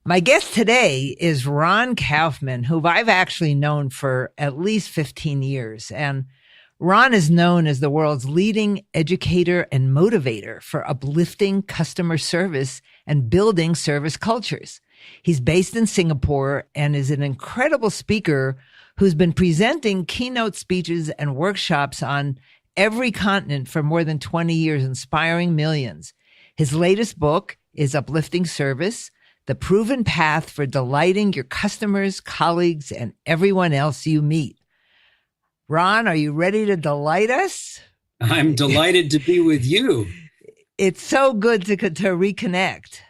My guest today is Ron Kaufman, who I've actually known for at least 15 years. And Ron is known as the world's leading educator and motivator for uplifting customer service and building service cultures. He's based in Singapore and is an incredible speaker who's been presenting keynote speeches and workshops on every continent for more than 20 years, inspiring millions. His latest book is Uplifting Service: The Proven Path for Delighting Your Customers, Colleagues, and Everyone Else You Meet. Ron, are you ready to delight us? I'm delighted to be with you. It's so good to reconnect.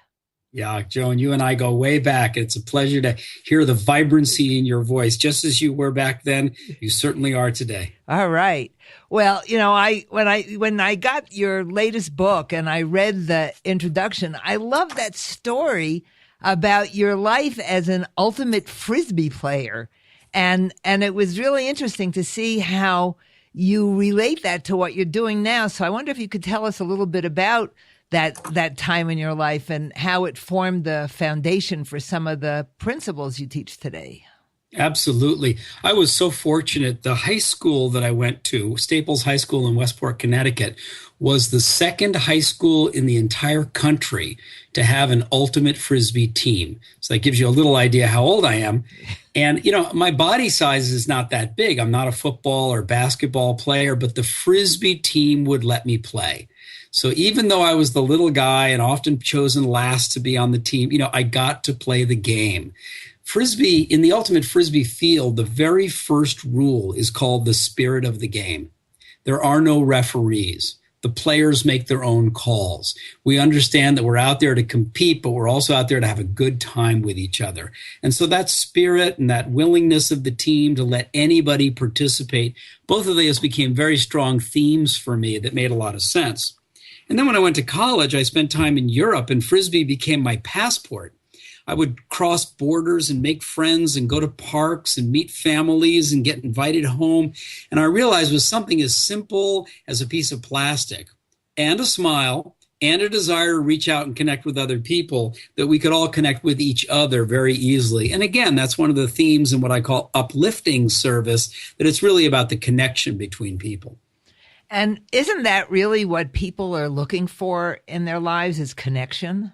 Yeah, Joan, you and I go way back. It's a pleasure to hear the vibrancy in your voice. Just as you were back then, you certainly are today. All right. Well, you know, when I got your latest book and I read the introduction, I love that story about your life as an ultimate Frisbee player. And it was really interesting to see how you relate that to what you're doing now. So I wonder if you could tell us a little bit about that time in your life and how it formed the foundation for some of the principles you teach today. Absolutely. I was so fortunate. The high school that I went to, Staples High School in Westport, Connecticut, was the second high school in the entire country to have an ultimate Frisbee team. So that gives you a little idea how old I am. And, you know, my body size is not that big. I'm not a football or basketball player, but the Frisbee team would let me play. So even though I was the little guy and often chosen last to be on the team, you know, I got to play the game. Frisbee, in the ultimate Frisbee field, the very first rule is called the spirit of the game. There are no referees. The players make their own calls. We understand that we're out there to compete, but we're also out there to have a good time with each other. And so that spirit and that willingness of the team to let anybody participate, both of those became very strong themes for me that made a lot of sense. And then when I went to college, I spent time in Europe, and Frisbee became my passport. I would cross borders and make friends and go to parks and meet families and get invited home. And I realized with something as simple as a piece of plastic and a smile and a desire to reach out and connect with other people, that we could all connect with each other very easily. And again, that's one of the themes in what I call uplifting service, that it's really about the connection between people. And isn't that really what people are looking for in their lives, is connection?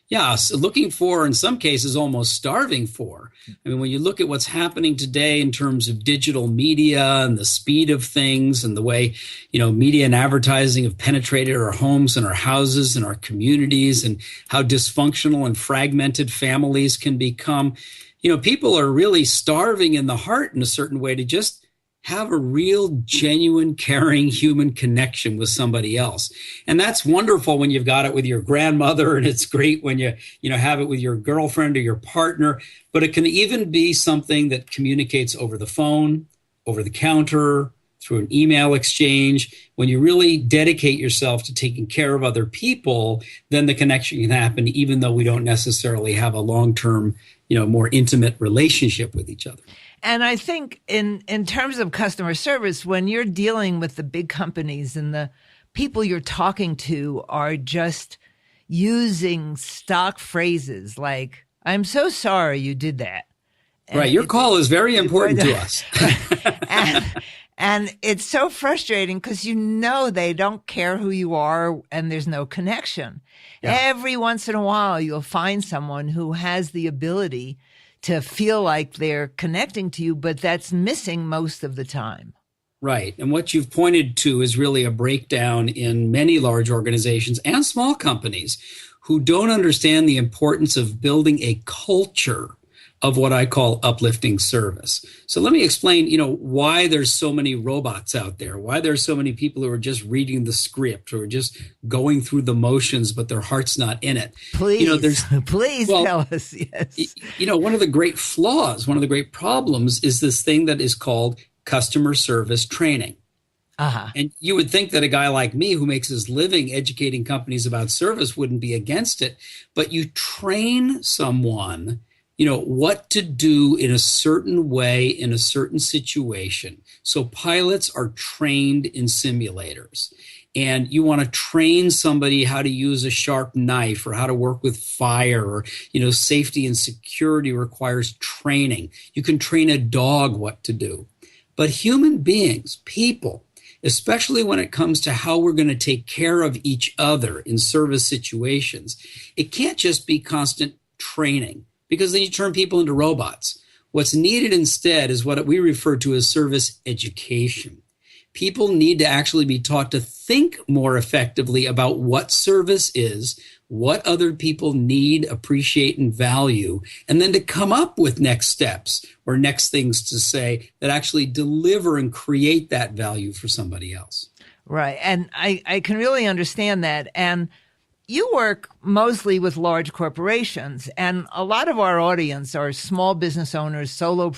Yeah, so looking for, in some cases, almost starving for. I mean, when you look at what's happening today in terms of digital media and the speed of things and the way, you know, media and advertising have penetrated our homes and our houses and our communities, and how dysfunctional and fragmented families can become, you know, people are really starving in the heart in a certain way to just have a real, genuine, caring human connection with somebody else. And that's wonderful when you've got it with your grandmother, and it's great when you have it with your girlfriend or your partner, but it can even be something that communicates over the phone, over the counter, through an email exchange. When you really dedicate yourself to taking care of other people, then the connection can happen, even though we don't necessarily have a long-term, you know, more intimate relationship with each other. And I think in terms of customer service, when you're dealing with the big companies and the people you're talking to are just using stock phrases like, "I'm so sorry you did that." And right. Your call is very important to us. and it's so frustrating because you know they don't care who you are and there's no connection. Yeah. Every once in a while, you'll find someone who has the ability to feel like they're connecting to you, but that's missing most of the time. Right. And what you've pointed to is really a breakdown in many large organizations and small companies who don't understand the importance of building a culture of what I call uplifting service. So let me explain, you know, why there's so many robots out there, why there's so many people who are just reading the script or just going through the motions, but their heart's not in it. Please, tell us. Yes. You know, one of the great flaws, one of the great problems is this thing that is called customer service training. Uh-huh. And you would think that a guy like me who makes his living educating companies about service wouldn't be against it, but you train someone, you know, what to do in a certain way in a certain situation. So pilots are trained in simulators. and you want to train somebody how to use a sharp knife or how to work with fire, or, safety and security requires training. You can train a dog what to do. But human beings, people, especially when it comes to how we're going to take care of each other in service situations, it can't just be constant training, because then you turn people into robots. What's needed instead is what we refer to as service education. People need to actually be taught to think more effectively about what service is, what other people need, appreciate, and value, and then to come up with next steps or next things to say that actually deliver and create that value for somebody else. Right. And I can really understand that. And you work mostly with large corporations, and a lot of our audience are small business owners, solo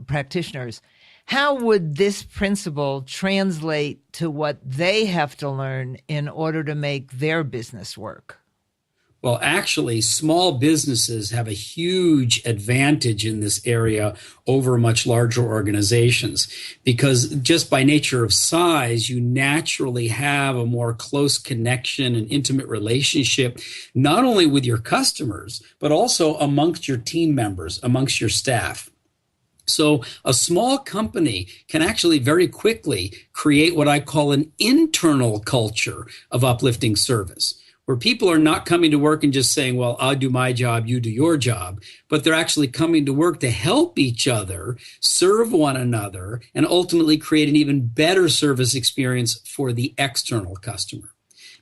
practitioners. How would this principle translate to what they have to learn in order to make their business work? Well, actually, small businesses have a huge advantage in this area over much larger organizations, because just by nature of size, you naturally have a more close connection and intimate relationship, not only with your customers, but also amongst your team members, amongst your staff. So a small company can actually very quickly create what I call an internal culture of uplifting service, where people are not coming to work and just saying, well, I'll do my job, you do your job, but they're actually coming to work to help each other, serve one another, and ultimately create an even better service experience for the external customer.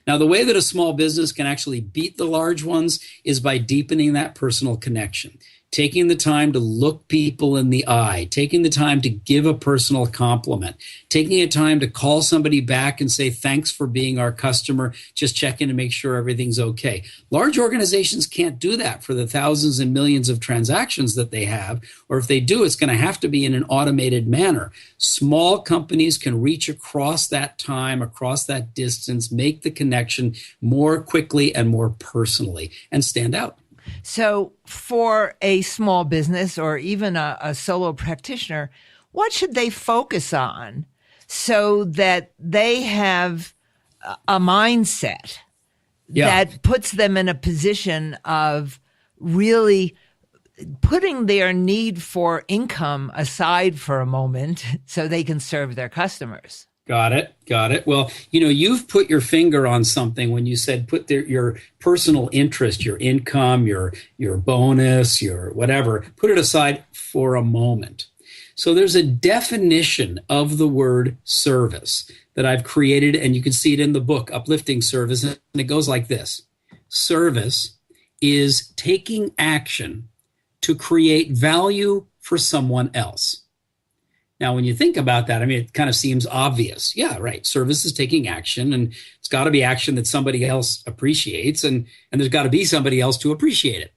Now, the way that a small business can actually beat the large ones is by deepening that personal connection, taking the time to look people in the eye, taking the time to give a personal compliment, taking the time to call somebody back and say, thanks for being our customer, just check in to make sure everything's okay. Large organizations can't do that for the thousands and millions of transactions that they have, or if they do, it's going to have to be in an automated manner. Small companies can reach across that time, across that distance, make the connection more quickly and more personally, and stand out. So for a small business or even a solo practitioner, what should they focus on so that they have a mindset that puts them in a position of really putting their need for income aside for a moment so they can serve their customers? Got it. Well, you've put your finger on something when you said put your personal interest, your income, your bonus, your whatever, put it aside for a moment. So there's a definition of the word service that I've created, and you can see it in the book, Uplifting Service, and it goes like this. Service is taking action to create value for someone else. Now, when you think about that, it kind of seems obvious. Yeah, right. Service is taking action, and it's got to be action that somebody else appreciates, and there's got to be somebody else to appreciate it.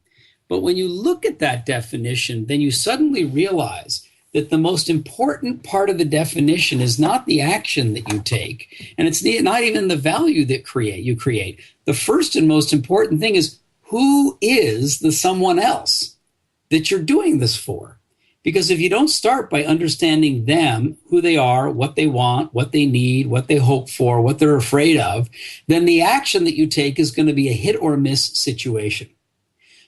But when you look at that definition, then you suddenly realize that the most important part of the definition is not the action that you take, and it's not even the value that you create. The first and most important thing is, who is the someone else that you're doing this for? Because if you don't start by understanding them, who they are, what they want, what they need, what they hope for, what they're afraid of, then the action that you take is going to be a hit or miss situation.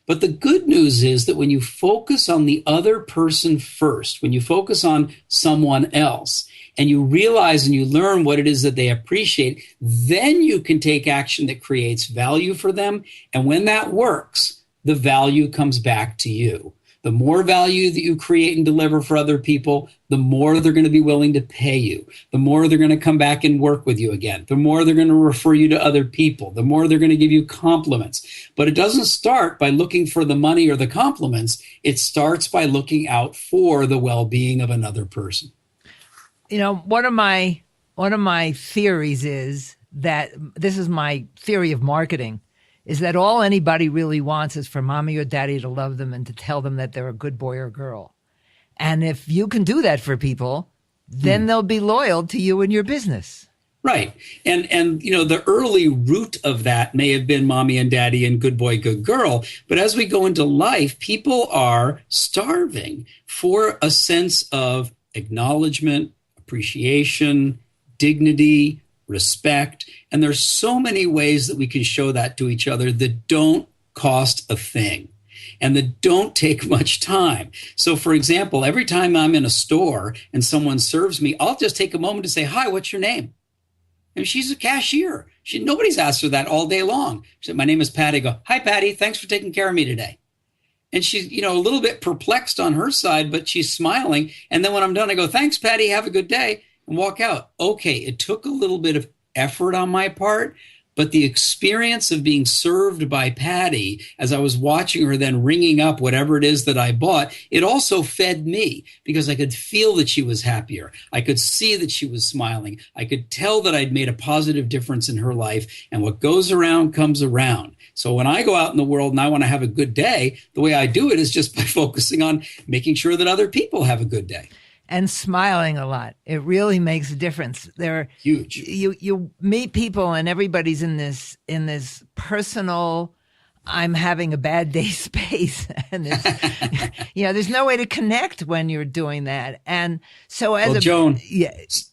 But the good news is that when you focus on the other person first, when you focus on someone else, and you realize and you learn what it is that they appreciate, then you can take action that creates value for them. And when that works, the value comes back to you. The more value that you create and deliver for other people, the more they're going to be willing to pay you. The more they're going to come back and work with you again. The more they're going to refer you to other people. The more they're going to give you compliments. But it doesn't start by looking for the money or the compliments. It starts by looking out for the well-being of another person. One of my theories is that this is my theory of marketing, is that all anybody really wants is for mommy or daddy to love them and to tell them that they're a good boy or girl. And if you can do that for people, then they'll be loyal to you and your business. Right. And the early root of that may have been mommy and daddy and good boy, good girl. But as we go into life, people are starving for a sense of acknowledgement, appreciation, dignity, respect. And there's so many ways that we can show that to each other that don't cost a thing and that don't take much time. So, for example, every time I'm in a store and someone serves me, I'll just take a moment to say, "Hi, what's your name?" And she's a cashier. Nobody's asked her that all day long. She said, "My name is Patty." I go, "Hi, Patty. Thanks for taking care of me today." And she's, a little bit perplexed on her side, but she's smiling. And then when I'm done, I go, "Thanks, Patty. Have a good day," and walk out. Okay, it took a little bit of effort on my part, but the experience of being served by Patty as I was watching her then ringing up whatever it is that I bought, it also fed me because I could feel that she was happier. I could see that she was smiling. I could tell that I'd made a positive difference in her life, and what goes around comes around. So when I go out in the world and I want to have a good day, the way I do it is just by focusing on making sure that other people have a good day. And smiling a lot. It really makes a difference. They're huge. You meet people and everybody's in this personal, I'm having a bad day space. And there's no way to connect when you're doing that. And so Joan,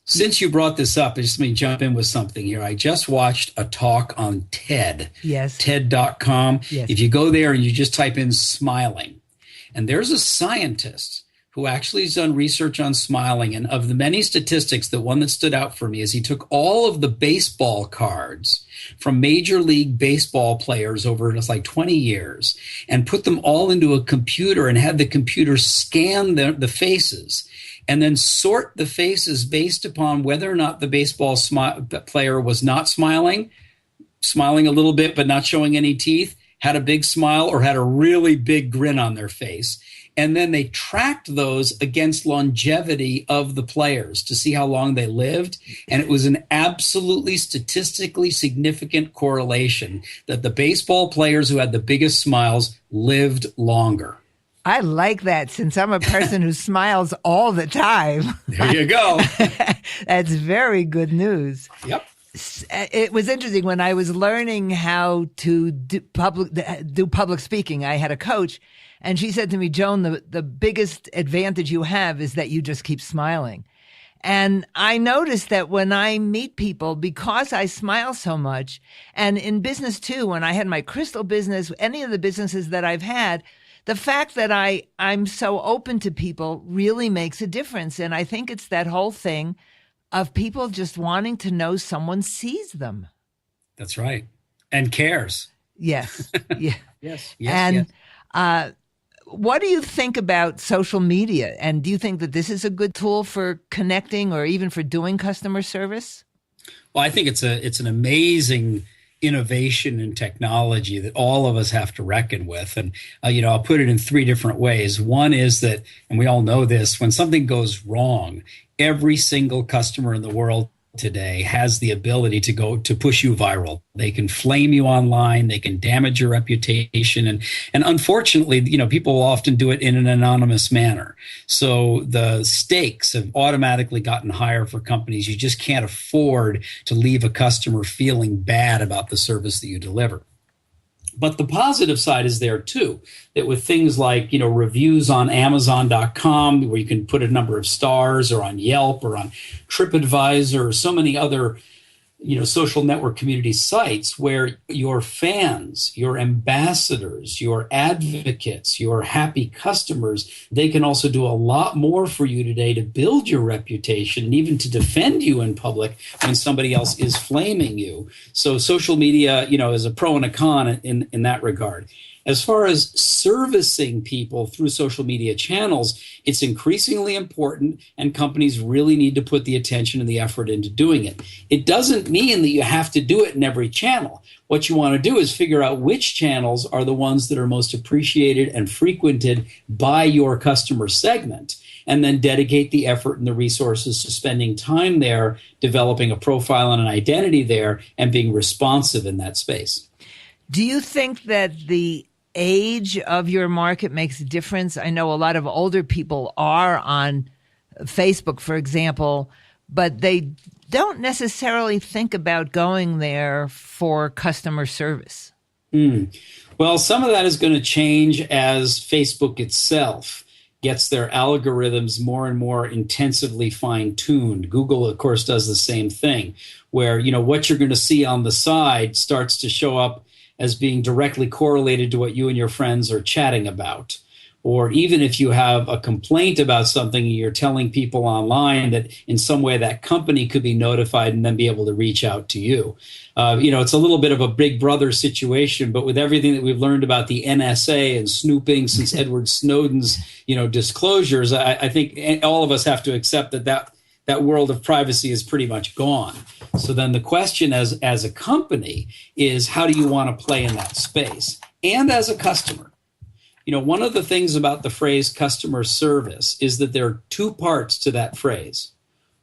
since you brought this up, let me jump in with something here. I just watched a talk on TED. Yes. TED.com. Yes. If you go there and you just type in smiling, and there's a scientist who actually has done research on smiling. And of the many statistics, the one that stood out for me is he took all of the baseball cards from Major League Baseball players over just like 20 years and put them all into a computer and had the computer scan the faces and then sort the faces based upon whether or not the baseball player was not smiling a little bit but not showing any teeth, had a big smile, or had a really big grin on their face. And then they tracked those against longevity of the players to see how long they lived. And it was an absolutely statistically significant correlation that the baseball players who had the biggest smiles lived longer. I like that since I'm a person who smiles all the time. There you go. That's very good news. Yep. It was interesting when I was learning how to do public speaking. I had a coach, and she said to me, "Joan, the biggest advantage you have is that you just keep smiling." And I noticed that when I meet people, because I smile so much, and in business too, when I had my crystal business, any of the businesses that I've had, the fact that I'm so open to people really makes a difference. And I think it's that whole thing of people just wanting to know someone sees them. That's right. And cares. Yes. Yeah. Yes. And what do you think about social media? And do you think that this is a good tool for connecting or even for doing customer service? Well, I think it's an amazing innovation in technology that all of us have to reckon with. And, I'll put it in three different ways. One is that, and we all know this, when something goes wrong, every single customer in the world today has the ability to push you viral. They can flame you online. They can damage your reputation. And unfortunately, people will often do it in an anonymous manner. So the stakes have automatically gotten higher for companies. You just can't afford to leave a customer feeling bad about the service that you deliver. But the positive side is there too, that with things like, reviews on Amazon.com, where you can put a number of stars, or on Yelp, or on TripAdvisor, or so many other, social network community sites where your fans, your ambassadors, your advocates, your happy customers, they can also do a lot more for you today to build your reputation and even to defend you in public when somebody else is flaming you. So social media, is a pro and a con in that regard. As far as servicing people through social media channels, it's increasingly important, and companies really need to put the attention and the effort into doing it. It doesn't mean that you have to do it in every channel. What you want to do is figure out which channels are the ones that are most appreciated and frequented by your customer segment, and then dedicate the effort and the resources to spending time there, developing a profile and an identity there, and being responsive in that space. Do you think that the age of your market makes a difference? I know a lot of older people are on Facebook, for example, but they don't necessarily think about going there for customer service. Well, some of that is going to change as Facebook itself gets their algorithms more and more intensively fine-tuned. Google, of course, does the same thing, where what you're going to see on the side starts to show up as being directly correlated to what you and your friends are chatting about. Or even if you have a complaint about something, you're telling people online that in some way that company could be notified and then be able to reach out to you. It's a little bit of a big brother situation, but with everything that we've learned about the NSA and snooping since Edward Snowden's, disclosures, I think all of us have to accept that world of privacy is pretty much gone. So then the question as a company is, how do you want to play in that space? And as a customer. One of the things about the phrase customer service is that there are two parts to that phrase.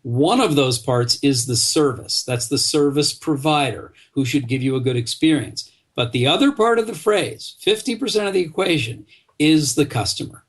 One of those parts is the service. That's the service provider who should give you a good experience. But the other part of the phrase, 50% of the equation, is the customer.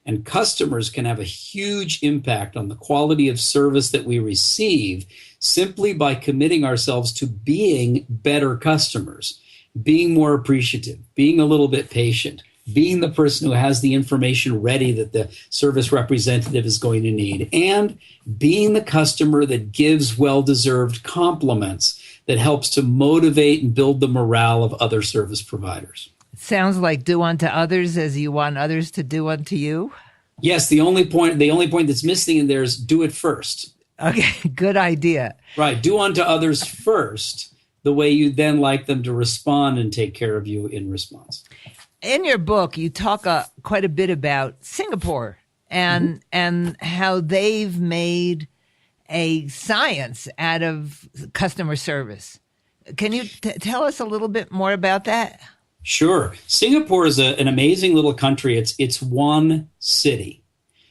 And customers can have a huge impact on the quality of service that we receive simply by committing ourselves to being better customers, being more appreciative, being a little bit patient, being the person who has the information ready that the service representative is going to need, and being the customer that gives well-deserved compliments that helps to motivate and build the morale of other service providers. Sounds like do unto others as you want others to do unto you. Yes, the only point that's missing in there is do it first. Okay, good idea. Right, do unto others first, the way you then like them to respond and take care of you in response. In your book, you talk quite a bit about Singapore and how they've made a science out of customer service. Can you tell us a little bit more about that? Sure. Singapore is an amazing little country. It's one city.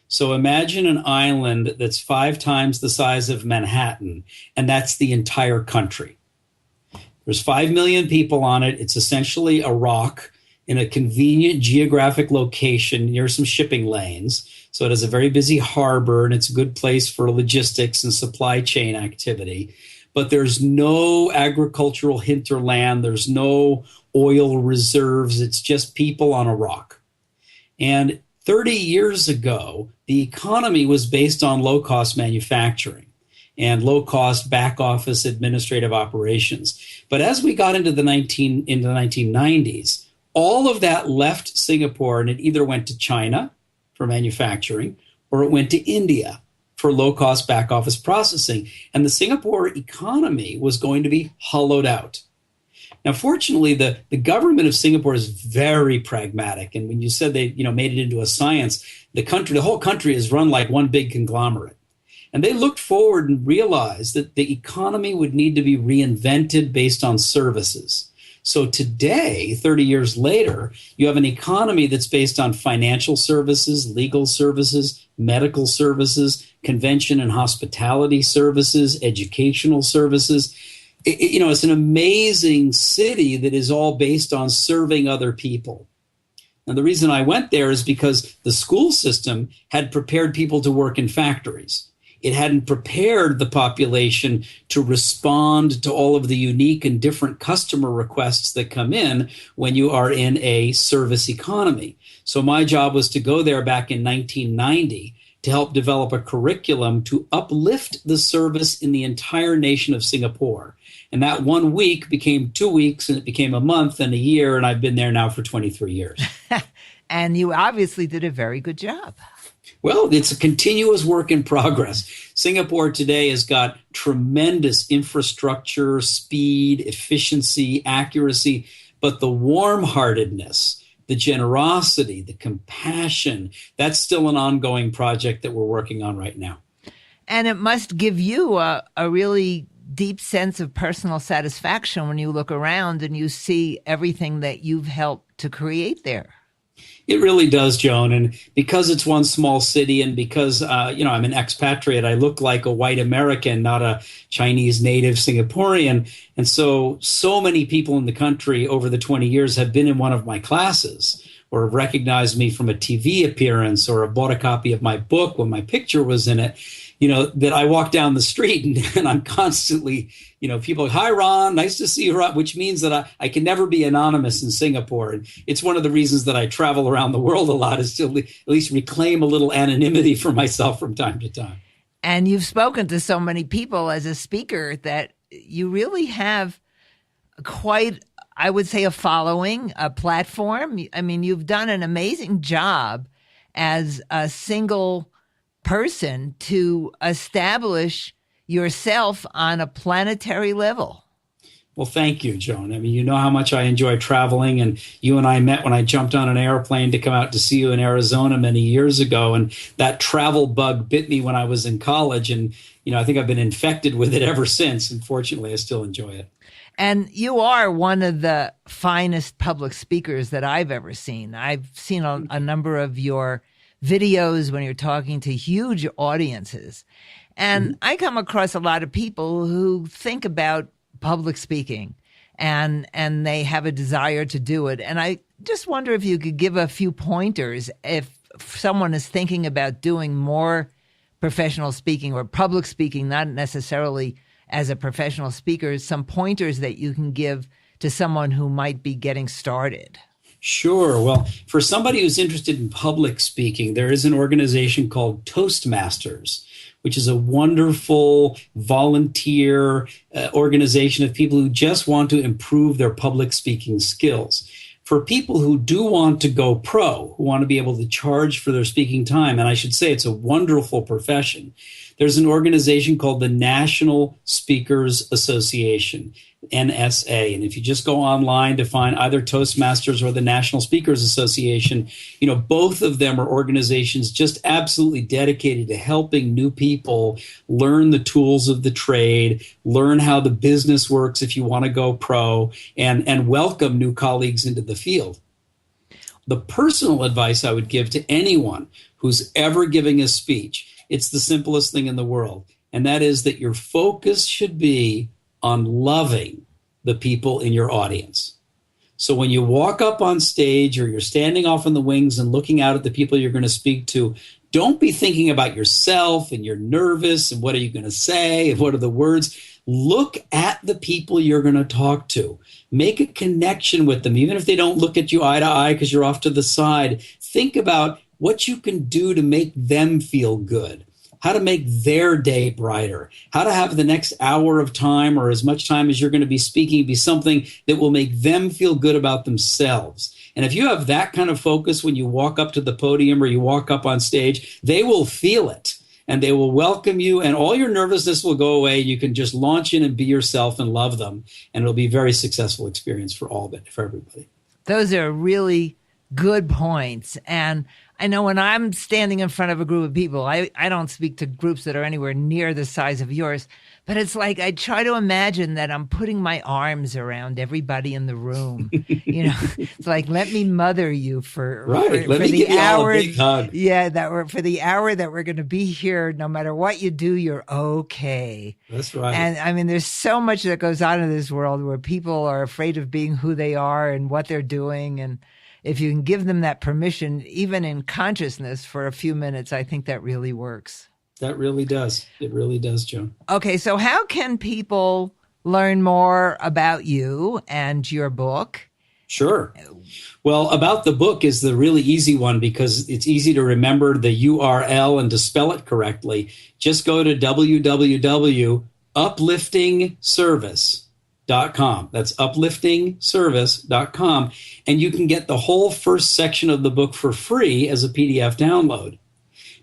So imagine an island that's 5 times the size of Manhattan, and that's the entire country. There's 5 million people on it. It's essentially a rock in a convenient geographic location near some shipping lanes. So it has a very busy harbor, and it's a good place for logistics and supply chain activity. But there's no agricultural hinterland. There's no oil reserves. It's just people on a rock. And 30 years ago, the economy was based on low-cost manufacturing and low-cost back-office administrative operations. But as we got into the 1990s, all of that left Singapore, and it either went to China for manufacturing or it went to India for low-cost back-office processing. And the Singapore economy was going to be hollowed out. Now, fortunately, the government of Singapore is very pragmatic. And when you said they made it into a science, the whole country is run like one big conglomerate. And they looked forward and realized that the economy would need to be reinvented based on services. So today, 30 years later, you have an economy that's based on financial services, legal services, medical services, convention and hospitality services, educational services. It's an amazing city that is all based on serving other people. And the reason I went there is because the school system had prepared people to work in factories. It hadn't prepared the population to respond to all of the unique and different customer requests that come in when you are in a service economy. So my job was to go there back in 1990 to help develop a curriculum to uplift the service in the entire nation of Singapore. And that 1 week became 2 weeks, and it became a month and a year, and I've been there now for 23 years. And you obviously did a very good job. Well, it's a continuous work in progress. Singapore today has got tremendous infrastructure, speed, efficiency, accuracy, but the warm-heartedness, the generosity, the compassion, that's still an ongoing project that we're working on right now. And it must give you a really deep sense of personal satisfaction when you look around and you see everything that you've helped to create there. It really does, Joan. And because it's one small city and because, I'm an expatriate, I look like a white American, not a Chinese native Singaporean. And so many people in the country over the 20 years have been in one of my classes or have recognized me from a TV appearance or have bought a copy of my book when my picture was in it. that I walk down the street and I'm constantly, people, hi, Ron, nice to see you, Ron, which means that I can never be anonymous in Singapore. And it's one of the reasons that I travel around the world a lot, is to at least reclaim a little anonymity for myself from time to time. And you've spoken to so many people as a speaker that you really have quite, I would say, a following, a platform. I mean, you've done an amazing job as a single person to establish yourself on a planetary level. Well, thank you, Joan. I mean, you know how much I enjoy traveling, and you and I met when I jumped on an airplane to come out to see you in Arizona many years ago. And that travel bug bit me when I was in college. And, I think I've been infected with it ever since. And fortunately, I still enjoy it. And you are one of the finest public speakers that I've ever seen. I've seen a number of your videos when you're talking to huge audiences. And I come across a lot of people who think about public speaking and they have a desire to do it. And I just wonder if you could give a few pointers if someone is thinking about doing more professional speaking or public speaking, not necessarily as a professional speaker, some pointers that you can give to someone who might be getting started. Sure. Well, for somebody who's interested in public speaking, there is an organization called Toastmasters, which is a wonderful volunteer organization of people who just want to improve their public speaking skills. For people who do want to go pro, who want to be able to charge for their speaking time, and I should say it's a wonderful profession, there's an organization called the National Speakers Association, NSA. And if you just go online to find either Toastmasters or the National Speakers Association, both of them are organizations just absolutely dedicated to helping new people learn the tools of the trade, learn how the business works if you want to go pro, and welcome new colleagues into the field. The personal advice I would give to anyone who's ever giving a speech, it's the simplest thing in the world. And that is that your focus should be on loving the people in your audience. So when you walk up on stage or you're standing off in the wings and looking out at the people you're going to speak to, don't be thinking about yourself and you're nervous and what are you going to say and what are the words. Look at the people you're going to talk to. Make a connection with them, even if they don't look at you eye to eye because you're off to the side. Think about what you can do to make them feel good, how to make their day brighter, how to have the next hour of time or as much time as you're going to be speaking be something that will make them feel good about themselves. And if you have that kind of focus when you walk up to the podium or you walk up on stage, they will feel it and they will welcome you and all your nervousness will go away. You can just launch in and be yourself and love them. And it'll be a very successful experience for for everybody. Those are really good points. And I know when I'm standing in front of a group of people, I don't speak to groups that are anywhere near the size of yours, but it's like I try to imagine that I'm putting my arms around everybody in the room. It's like, let me mother you for the hour. A big hug. Yeah, for the hour that we're going to be here. No matter what you do, you're okay. That's right. And I mean, there's so much that goes on in this world where people are afraid of being who they are and what they're doing, and if you can give them that permission, even in consciousness for a few minutes, I think that really works. That really does. It really does, Joan. Okay, so how can people learn more about you and your book? Sure. Well, about the book is the really easy one because it's easy to remember the URL and to spell it correctly. Just go to www.upliftingservice.com. That's upliftingservice.com. And you can get the whole first section of the book for free as a PDF download.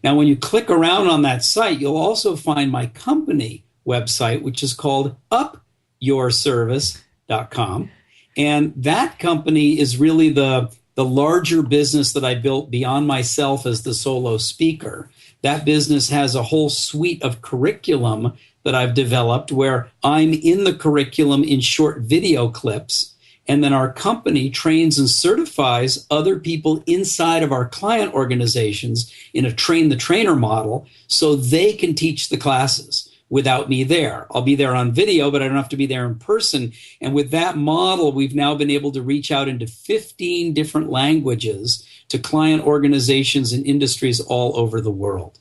Now, when you click around on that site, you'll also find my company website, which is called upyourservice.com. And that company is really the larger business that I built beyond myself as the solo speaker. That business has a whole suite of curriculum that I've developed where I'm in the curriculum in short video clips. And then our company trains and certifies other people inside of our client organizations in a train the trainer model so they can teach the classes without me there. I'll be there on video, but I don't have to be there in person. And with that model, we've now been able to reach out into 15 different languages to client organizations and industries all over the world.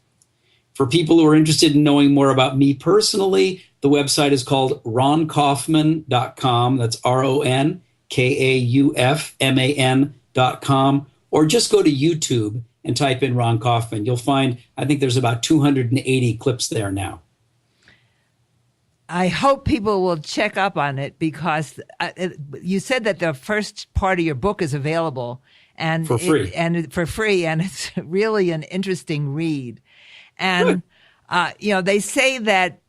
For people who are interested in knowing more about me personally, the website is called ronkaufman.com. That's RONKAUFMAN.com. Or just go to YouTube and type in Ron Kaufman. You'll find, I think there's about 280 clips there now. I hope people will check up on it because you said that the first part of your book is available and for free. For free, and it's really an interesting read. And they say that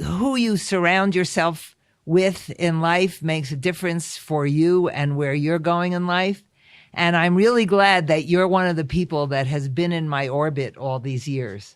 who you surround yourself with in life makes a difference for you and where you're going in life. And I'm really glad that you're one of the people that has been in my orbit all these years,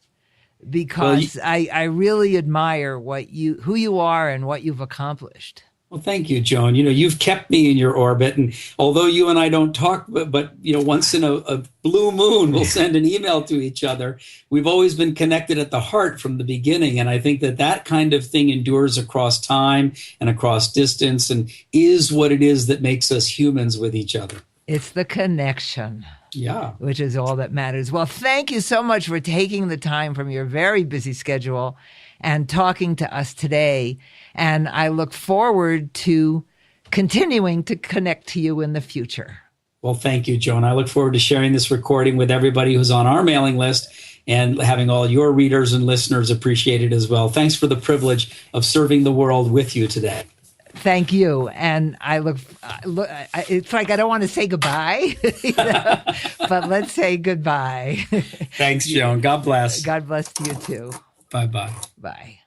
because I really admire who you are and what you've accomplished. Well, thank you, Joan. You've kept me in your orbit, and although you and I don't talk, but once in a blue moon, we'll send an email to each other. We've always been connected at the heart from the beginning, and I think that kind of thing endures across time and across distance, and is what it is that makes us humans with each other. It's the connection. Yeah. Which is all that matters. Well, thank you so much for taking the time from your very busy schedule and talking to us today. And I look forward to continuing to connect to you in the future. Well, thank you, Joan. I look forward to sharing this recording with everybody who's on our mailing list and having all your readers and listeners appreciate it as well. Thanks for the privilege of serving the world with you today. Thank you. And it's like I don't want to say goodbye, but let's say goodbye. Thanks, Joan. God bless. God bless you too. Bye-bye. Bye.